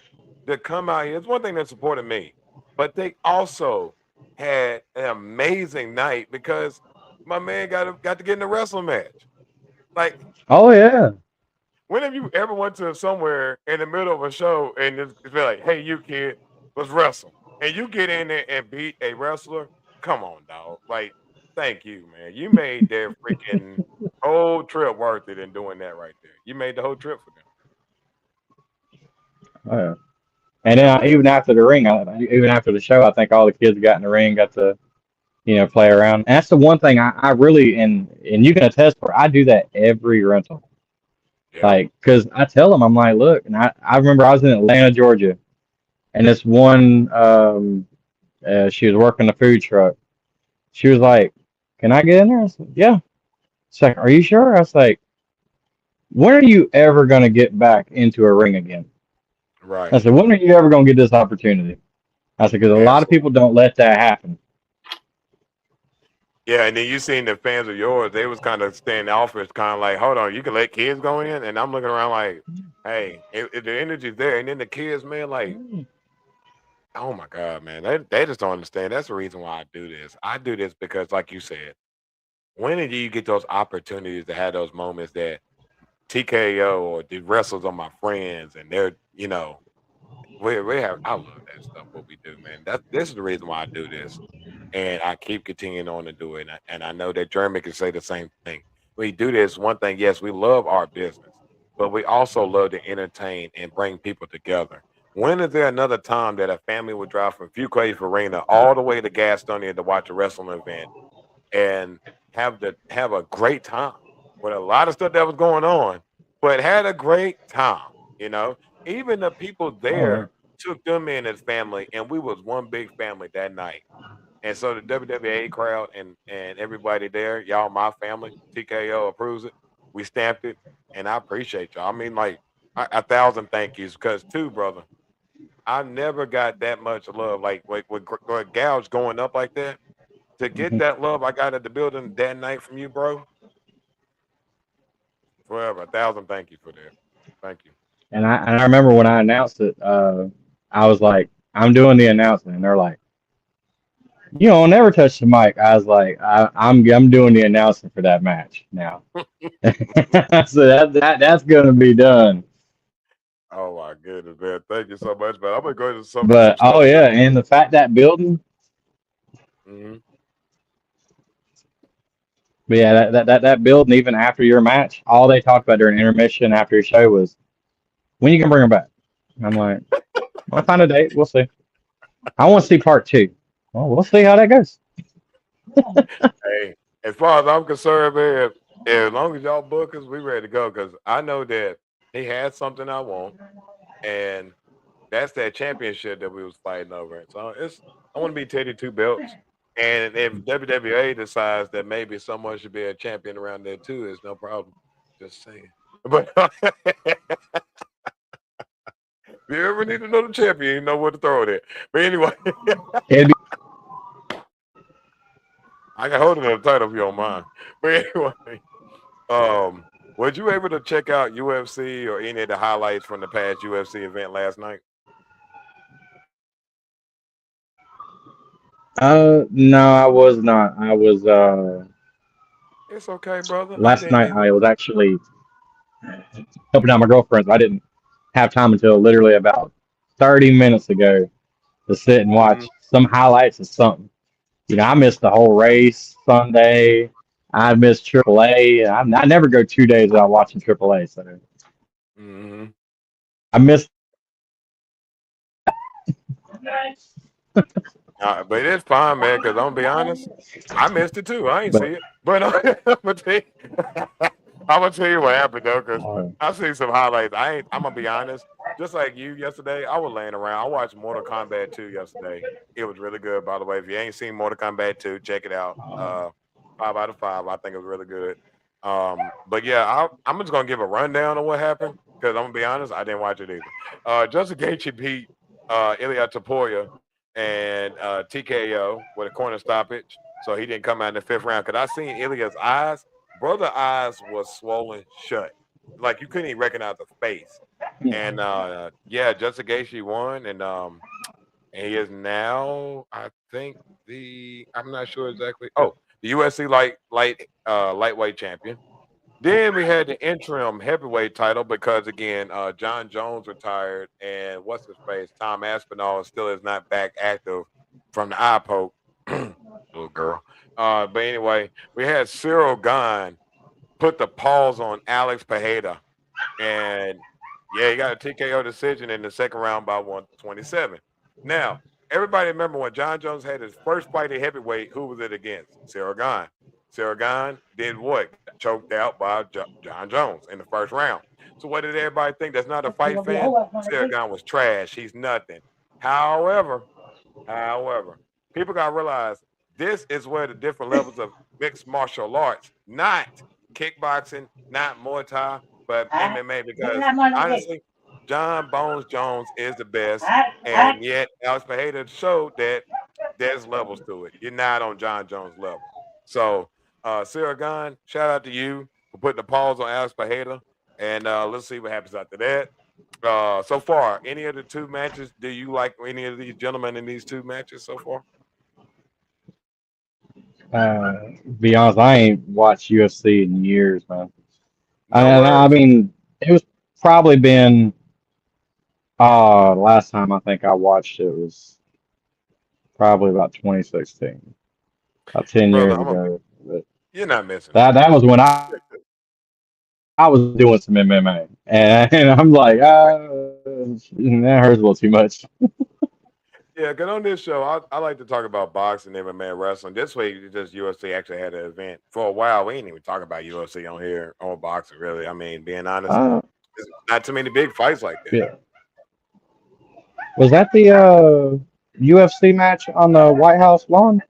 to come out here. It's one thing that supported me, but they also had an amazing night because my man got to get in a wrestling match. Like, Oh yeah. when have you ever went to somewhere in the middle of a show and it's be like, "Hey, you kid, let's wrestle," and you get in there and beat a wrestler? Come on, dog. Like, thank you, man. You made their freaking whole trip worth it in doing that right there. You made the whole trip for them. Oh yeah. And then And we, even after the ring, even after the show, I think all the kids got in the ring, got to play around. And that's the one thing I really and you can attest for. I do that every rental. yeah, Like, cause I tell them, I'm like, look, and I remember I was in Atlanta, Georgia, and this one, she was working a food truck. She was like, "Can I get in there?" I said, "Yeah." She's like, "Are you sure?" I was like, "When are you ever gonna get back into a ring again?" I right. said, "When are you ever gonna get this opportunity?" I said, "Because a lot of Absolutely. people don't let that happen." Yeah, and then you seen the fans of yours, they was kind of staying off. It's kind of like, hold on, you can let kids go in, and I'm looking around like, hey, if the energy's there, and then the kids, man, like, oh my God, man, they just don't understand. That's the reason why I do this. I do this because, like you said, when do you get those opportunities to have those moments that TKO or the wrestlers are my friends, and they're, we have. I love that stuff. What we do, man. This is the reason why I do this, and I keep continuing on to do it. And I know that Jeremy can say the same thing. We do this one thing. Yes, we love our business, but we also love to entertain and bring people together. When is there another time that a family would drive from Fuquay Arena all the way to Gastonia to watch a wrestling event and have a great time with a lot of stuff that was going on, but had a great time. You know, even the people Oh, yeah. there took them in as family, and we was one big family that night. And so the WWA crowd and everybody there, y'all, my family, TKO approves it. We stamped it, and I appreciate y'all. I mean, like a thousand thank yous, because too, brother, I never got that much love. Like with gals going up like that, to get Mhm. that love I got at the building that night from you, bro. Forever, a thousand thank you for that. Thank you. And I remember when I announced it, I was like, I'm doing the announcement, and they're like, you don't never touch the mic. I was like, I'm doing the announcement for that match now. So that's gonna be done. Oh my goodness, man! Thank you so much, man. I'm gonna go into some But oh stuff yeah, too. and the fact that building, Hmm. but yeah, that building, even after your match, all they talked about during intermission after your show was when you can bring her back. I'm like, I'll find a date. We'll see. I want to see part two. Well, we'll see how that goes. Hey, as far as I'm concerned, man, as long as y'all book us, we ready to go. Because I know that he has something I want, and that's that championship that we was fighting over. So I want to be Teddy Two Belts. And if WWE decides that maybe someone should be a champion around there too, it's no problem. Just saying. But if you ever need another champion, you know where to throw it at. But anyway, It'd be, I can hold another title if you don't mind. But anyway, was you able to check out UFC or any of the highlights from the past UFC event last night? no, I was not. I was It's okay, brother. I last didn't night. either. I was actually helping out my girlfriend. So I didn't have time until literally about 30 minutes ago to sit and Hmm. watch some highlights of something. I missed the whole race Sunday. I missed AAA. I never go 2 days without watching AAA. So Hmm. I missed. But it's fine, man. Because I'm gonna be honest, I missed it too. I ain't But see it, but I'm gonna tell you, I'm gonna tell you what happened though. Because uh, I seen some highlights. I ain't. I'm gonna be honest. Just like you yesterday, I was laying around. I watched Mortal Kombat 2 yesterday. It was really good, by the way. If you ain't seen Mortal Kombat 2, check it out. 5 out of 5. I think it was really good. But yeah, I'm just gonna give a rundown of what happened because I'm gonna be honest, I didn't watch it either. Justin Gaethje beat Ilya Taporia and TKO with a corner stoppage, so he didn't come out in the fifth round. Because I seen Ilya's eyes, brother eyes was swollen shut, like you couldn't even recognize the face. And yeah, Justin Gaethje won, and he is now, I think I'm not sure exactly. Oh, the UFC lightweight champion. Then we had the interim heavyweight title because again, John Jones retired, and what's his face, Tom Aspinall still is not back active from the eye poke. Little girl. But anyway, we had Cyril Gahn put the pause on Alex Pereira, and yeah, he got a TKO decision in the second round by 127. Now, everybody remember when John Jones had his first fight at heavyweight, who was it against? Cyril Gahn. Cyril Gahn did what? Choked out by John Jones in the first round. So what did everybody think? That's not a fight fan. Cyril Gahn was trash. He's nothing. However, people got to realize this is where the different levels of mixed martial arts, not kickboxing, not Muay Thai, but MMA, because honestly, John Bones Jones is the best, and yet Alex Pereira showed that there's levels to it. You're not on John Jones' level. So, Sarah Gunn, shout out to you for putting the pause on Alex Pereira, and let's see what happens after that. So far, any of the two matches, do you like any of these gentlemen in these two matches so far? be honest, I ain't watched UFC in years, man. No I worries. mean, it was probably been last time I think I watched it was probably about 2016, about 10 Brother, years ago. But you're not missing nothing. that was when I was doing some MMA, and I'm like, that hurts a little too much. Yeah, because on this show, I like to talk about boxing, MMA, wrestling. This week, it's just UFC actually had an event. For a while, we ain't even talk about UFC on here, on boxing, really. I mean, being honest, Uh, there's not too many big fights like that. yeah. Was that the UFC match on the White House lawn?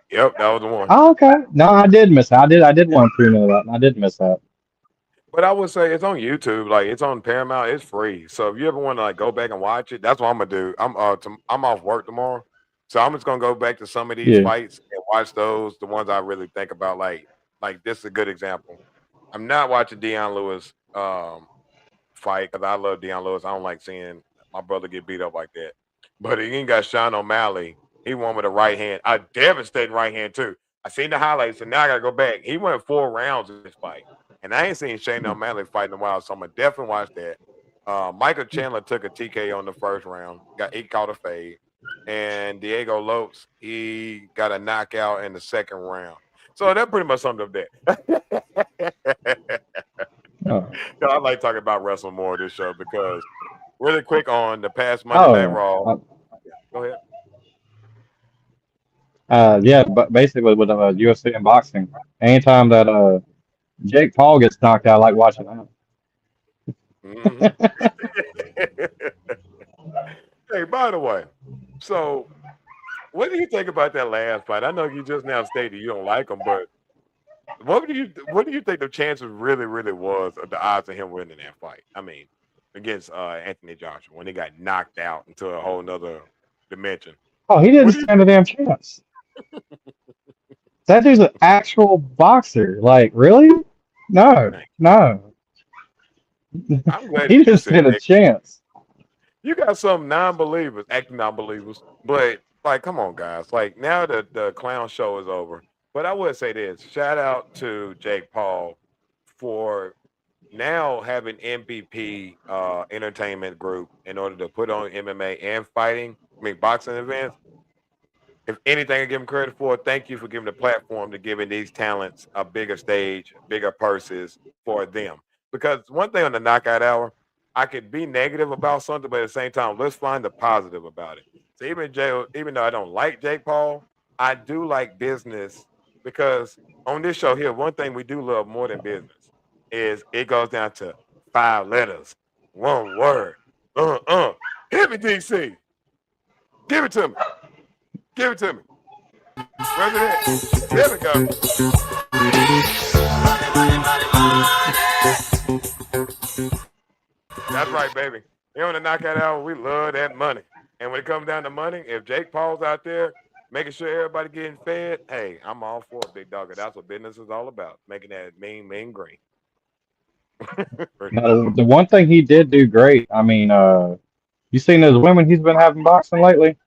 Yep, that was the one. Oh, okay. No, I did miss that. I did want to tune into that. And I did miss that. But I would say it's on YouTube, like it's on Paramount, it's free. So if you ever want to like go back and watch it, that's what I'm gonna do. I'm off work tomorrow, so I'm just gonna go back to some of these Yeah. fights and watch those, the ones I really think about. Like this is a good example. I'm not watching Deion Lewis fight because I love Deion Lewis. I don't like seeing my brother get beat up like that. But he ain't got Sean O'Malley. He won with a right hand, a devastating right hand too. I seen the highlights, so now I gotta go back. He went 4 rounds in this fight. And I ain't seen Shane O'Malley fight in a while, so I'm gonna definitely watch that. Michael Chandler took a TK on the first round. He caught a fade. And Diego Lopes, he got a knockout in the second round. So that pretty much summed up that. Oh. I like talking about wrestling more this show because really quick on the past Monday Night Raw. Go ahead. Yeah, but basically with UFC and boxing, anytime that Jake Paul gets knocked out, I like watching that. Hey, by the way, so what do you think about that last fight? I know you just now stated you don't like him, but what do you think the chances really was of the odds of him winning that fight? I mean, against Anthony Joshua when he got knocked out into a whole nother dimension. Oh, he didn't stand a damn chance. That dude's an actual boxer. Like, really? No. I'm glad He you didn't said stand a that. chance. You got some non-believers, acting non-believers, but like, come on, guys. Like now the clown show is over. But I would say this: shout out to Jake Paul for now having MVP Entertainment Group in order to put on MMA and fighting. I mean, boxing events. If anything, I give him credit for. Thank you for giving the platform to giving these talents a bigger stage, bigger purses for them. Because one thing on the Knockout Hour, I could be negative about something, but at the same time, let's find the positive about it. So even though I don't like Jake Paul, I do like business because on this show here, one thing we do love more than business is it goes down to 5 letters, 1 word. Hit me, DC. Give it to me. Give it to me. Where's it at? There we go. That's right, baby. Here on the Knockout Hour, we love that money. And when it comes down to money, if Jake Paul's out there making sure everybody getting fed, hey, I'm all for it, big dog. That's what business is all about, making that mean green. Now, the one thing he did do great, I mean, you seen those women he's been having boxing lately?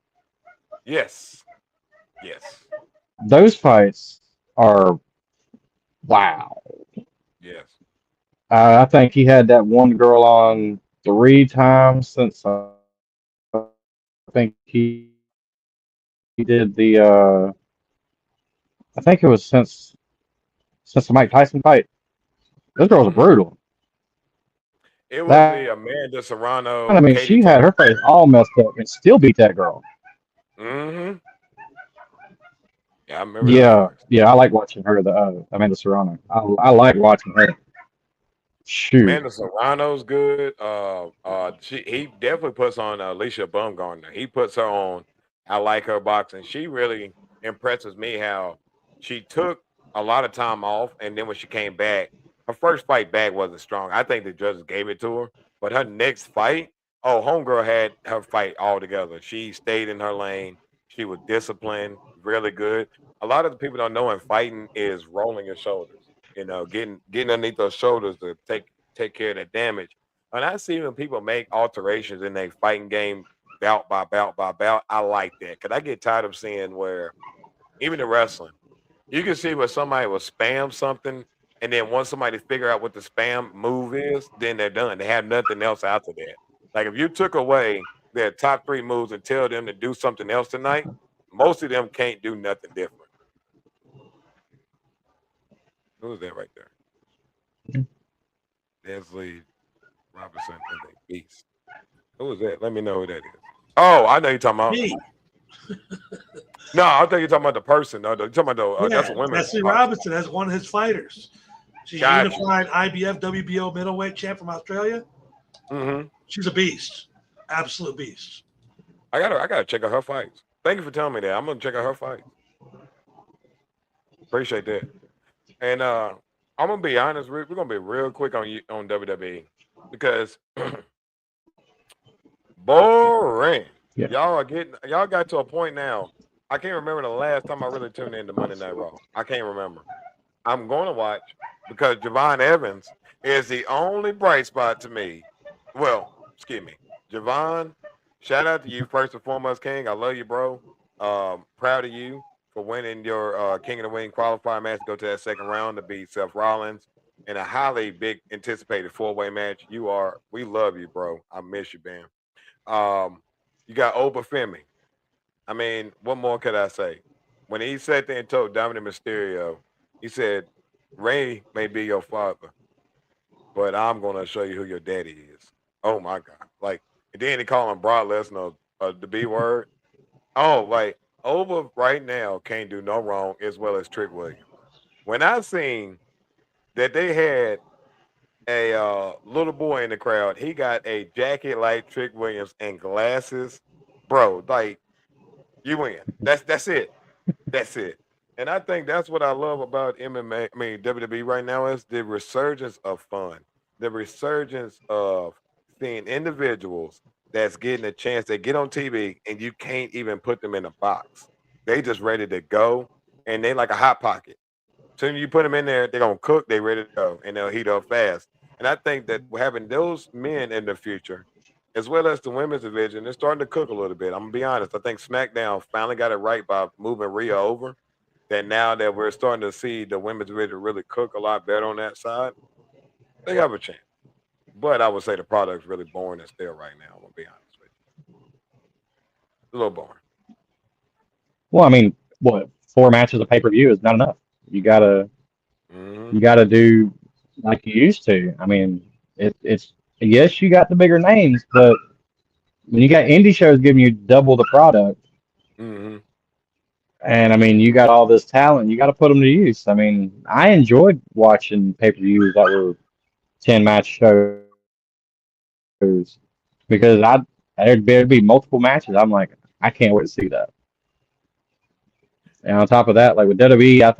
Yes. Those fights are wow. Yes. I think he had that one girl on 3 times since I think he did the I think it was since the Mike Tyson fight. Those girls are brutal. It was the Amanda Serrano. I mean, Katie she had her face all messed up and still beat that girl. Mm-hmm. Yeah, I remember. Yeah, I like watching her. The Amanda Serrano. I like watching her. Shoot. Amanda Serrano's good. He definitely puts on Alicia Baumgartner. He puts her on. I like her boxing. She really impresses me how she took a lot of time off, and then when she came back, her first fight back wasn't strong. I think the judges gave it to her, but her next fight, homegirl had her fight all together. She stayed in her lane. She was disciplined, really good. A lot of the people don't know in fighting is rolling your shoulders. You know, getting underneath those shoulders to take care of that damage. And I see when people make alterations in their fighting game, bout by bout by bout. I like that because I get tired of seeing where even in wrestling, you can see where somebody will spam something, and then once somebody figure out what the spam move is, then they're done. They have nothing else after that. Like if you took away their top 3 moves and tell them to do something else tonight, most of them can't do nothing different. Who's that right there? Leslie Robinson and the Beast. Who is that? Let me know who that is. Oh, I know you're talking about. Me. No, I think you're talking about the person. No, you're talking about that's a women's. Destiny Robinson as one of his fighters. She's Gotcha. unified IBF WBO middleweight champ from Australia. Mm-hmm. She's a beast, absolute beast. I gotta check out her fights. Thank you for telling me that. I'm gonna check out her fights. Appreciate that. And I'm gonna be honest. We're gonna be real quick on WWE because boring. Yeah. Y'all got to a point now. I can't remember the last time I really tuned into Monday Night Raw. I can't remember. I'm going to watch because Javon Evans is the only bright spot to me. Well, excuse me, Javon. Shout out to you first and foremost, King. I love you, bro. Proud of you for winning your King of the Ring qualifier match to go to that second round to beat Seth Rollins in a highly big anticipated 4-way match. We love you, bro. I miss you, man. You got Obafemi. I mean, what more could I say? When he sat there and told Dominic Mysterio, he said, Ray may be your father, but I'm going to show you who your daddy is. Oh, my God. Like, and then he called him Brock Lesnar the B word. Oh, like, Oba right now can't do no wrong as well as Trick Williams. When I seen that they had a little boy in the crowd, he got a jacket like Trick Williams and glasses. Bro, like, you win. That's it. That's it. And I think that's what I love about MMA, WWE right now is the resurgence of fun, the resurgence of seeing individuals that's getting a chance. They get on TV and you can't even put them in a box. They just ready to go, and they like a hot pocket. Soon as you put them in there, they're gonna cook. They ready to go, and they'll heat up fast. And I think that having those men in the future, as well as the women's division, they're starting to cook a little bit. I'm gonna be honest. I think SmackDown finally got it right by moving Rhea over. That now that we're starting to see the women's division really cook a lot better on that side, they have a chance. But I would say the product's really boring and stale right now. I'm gonna be honest with you. A little boring. Well, I mean, what 4 matches of pay-per-view is not enough. You gotta do like you used to. I mean, it's yes, you got the bigger names, but when you got indie shows giving you double the product, Mm-hmm. and I mean, you got all this talent, you got to put them to use. I mean, I enjoyed watching pay-per-views that were 10-match shows because there'd be multiple matches. I'm like, I can't wait to see that. And on top of that, like with WWE, I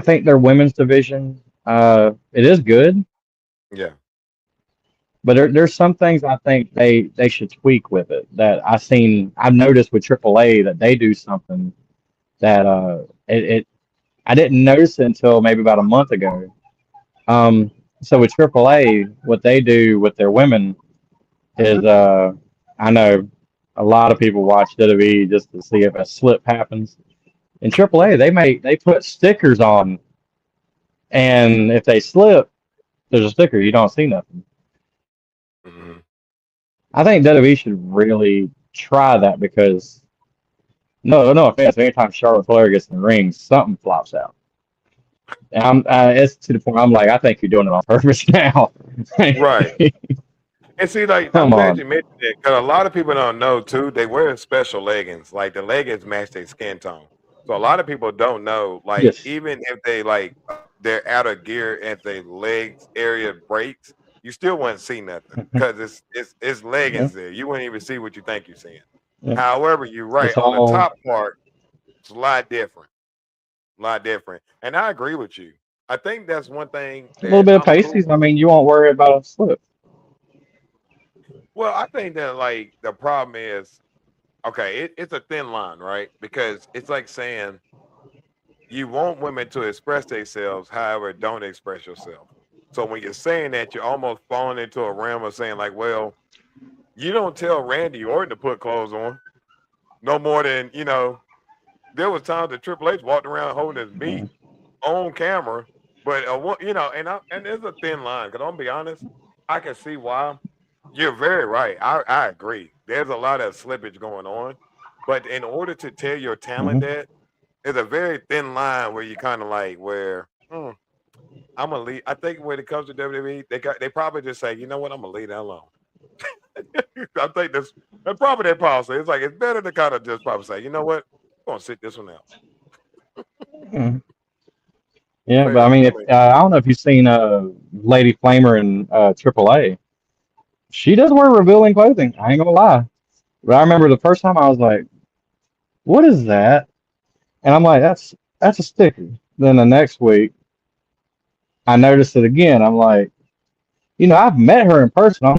think their women's division, it is good, Yeah. but there's some things I think they should tweak with it that I've noticed with AAA that they do something that I didn't notice it until maybe about a month ago. So with AAA, what they do with their women is I know a lot of people watch WWE just to see if a slip happens. In AAA, they put stickers on, and if they slip, there's a sticker. You don't see nothing. Mm-hmm. I think WWE should really try that because no offense, anytime Charlotte Flair gets in the ring, something flops out. And it's to the point I'm like, I think you're doing it on purpose now. Right. And see, like, I'm Come glad on. you mentioned it because a lot of people don't know too. They wear special leggings, like the leggings match their skin tone. So a lot of people don't know, like, Yes. even if they they're out of gear and the legs area breaks, you still wouldn't see nothing because it's leggings there. You wouldn't even see what you think you're seeing. Yeah. However, you're right It's on the all- top part. It's a lot different, and I agree with you. I think that's one thing. A little bit of I'm cool pasties. I mean, you won't worry about a slip. Well, I think that like the problem is, okay, it's a thin line, right? Because it's like saying you want women to express themselves, however, don't express yourself. So when you're saying that, you're almost falling into a realm of saying like, well, you don't tell Randy Orton to put clothes on, no more than There was times that Triple H walked around holding his meat on camera, but and there's a thin line. Because I'm gonna be honest, I can see why. You're very right. I agree. There's a lot of slippage going on, but in order to tell your talent that, there's a very thin line where you kind of like I'm gonna leave. I think when it comes to WWE, they probably just say, you know what, I'm gonna leave that alone. I think that's probably that policy. It's like it's better to kind of just probably say, you know what, I'm gonna sit this one out. Mhm. Yeah, but I mean, if I don't know if you've seen Lady Flamer in AAA. She does wear revealing clothing. I ain't gonna lie. But I remember the first time I was like, "What is that?" And I'm like, "That's a sticker." Then the next week, I noticed it again. I'm like, I've met her in person. I'm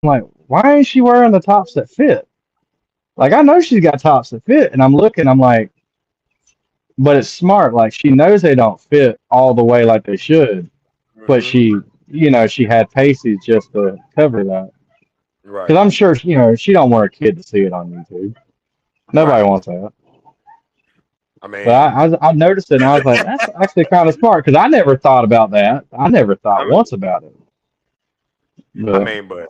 like, why ain't she wearing the tops that fit? Like, I know she's got tops that fit, and I'm looking. I'm like, but it's smart. Like, she knows they don't fit all the way like they should, but Mhm. she had pasties just to cover that. Right, Because I'm sure, she don't want her kid to see it on YouTube. Nobody right. wants that. I But mean, I noticed it, and I was like, that's actually kind of smart because I never thought about that. I never thought I once about it. But mean, but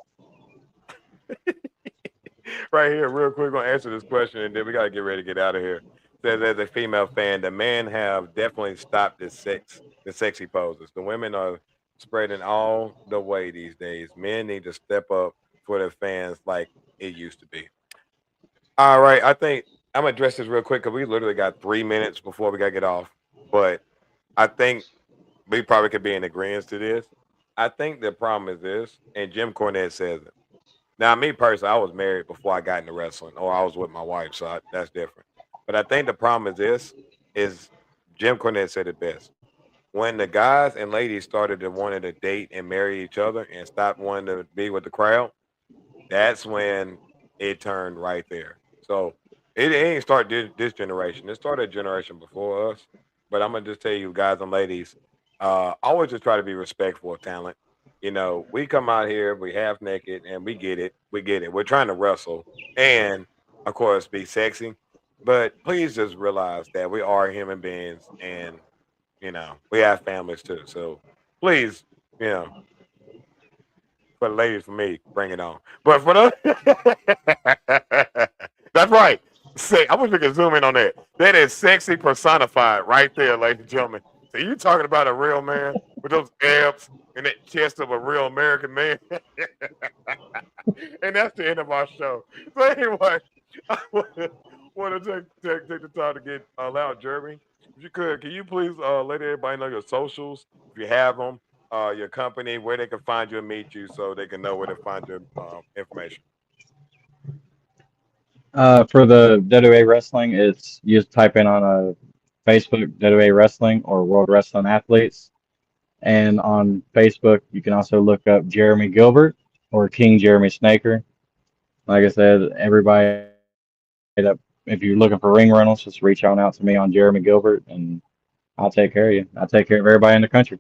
right here, real quick, gonna answer this question, and then we gotta get ready to get out of here. Says as a female fan, the men have definitely stopped the sexy poses. The women are spreading all the way these days. Men need to step up for their fans like it used to be. All right, I think I'm gonna address this real quick because we literally got 3 minutes before we gotta get off. But I think we probably could be in agreement to this. I think the problem is this, and Jim Cornette says it. Now, me personally, I was married before I got into wrestling, or I was with my wife, so that's different. But I think the problem is this: is Jim Cornette said it best. When the guys and ladies started to wanting to date and marry each other and stop wanting to be with the crowd, that's when it turned right there. So it ain't start this generation. It started a generation before us. But I'm gonna just tell you, guys and ladies, always just try to be respectful of talent. We come out here, we half naked, and we get it. We get it. We're trying to wrestle and, of course, be sexy. But please just realize that we are human beings, and we have families too. So please, you know, for the ladies, for me, bring it on. But for the that's right. I wish we could zoom in on that. That is sexy personified right there, ladies and gentlemen. So you talking about a real man with those abs and that chest of a real American man. And that's the end of our show. So anyway, I want to take the time to get loud, Jeremy. If you could, can you please let everybody know your socials, if you have them, your company, where they can find you and meet you, so they can know where to find your information. for the WA Wrestling, it's you just type in on Facebook WA Wrestling or World Wrestling Athletes. And on Facebook, you can also look up Jeremy Gilbert or King Jeremy Snaker. Like I said, everybody, if you're looking for ring rentals, just reach on out to me on Jeremy Gilbert, and I'll take care of you. I'll take care of everybody in the country.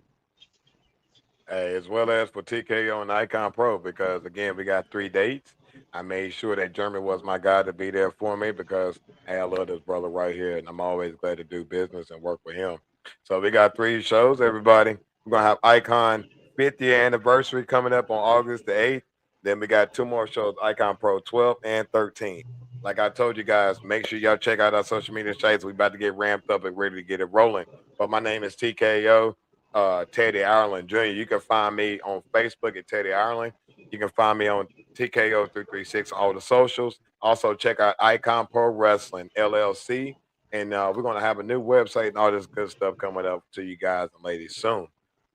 Hey, as well as for TKO and Icon Pro, because again, we got 3 dates. I made sure that Jeremy was my guy to be there for me because hey, I love this brother right here, and I'm always glad to do business and work with him. So we got 3 shows, everybody. We're gonna have Icon 50th anniversary coming up on August the 8th. Then we got 2 more shows, Icon Pro 12 and 13. Like I told you guys, make sure y'all check out our social media sites. We about to get ramped up and ready to get it rolling. But my name is TKO. Teddy Ireland Jr. You can find me on Facebook at Teddy Ireland. You can find me on TKO336 all the socials. Also check out Icon Pro Wrestling LLC, and we're gonna have a new website and all this good stuff coming up to you guys and ladies soon.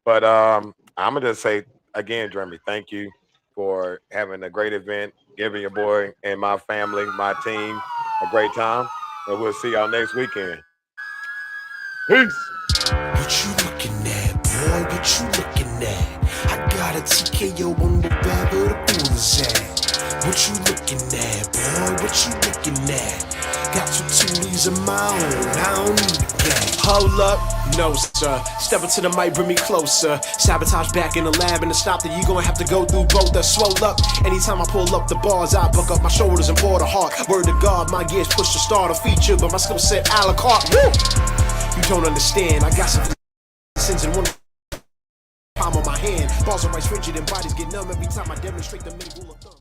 But I'm gonna just say again, Jeremy, thank you for having a great event, giving your boy and my family, my team, a great time, and we'll see y'all next weekend. Peace. What you looking at, boy? What you looking at? I got a TKO on the back of the bull's at. What you looking at, boy? What you looking at? Got 2 Tulies of my own, I don't need a gang. Hold up, no sir. Step into the mic, bring me closer. Sabotage back in the lab, and to stop that you gonna have to go through both. That swole up. Anytime I pull up the bars, I buck up my shoulders and pour the heart. Word to God, my gears push to start a feature, but my skill set a la carte. Woo! You don't understand, I got some sins in one palm on my hand. Balls are right stringent and bodies get numb every time I demonstrate the main rule of thumb.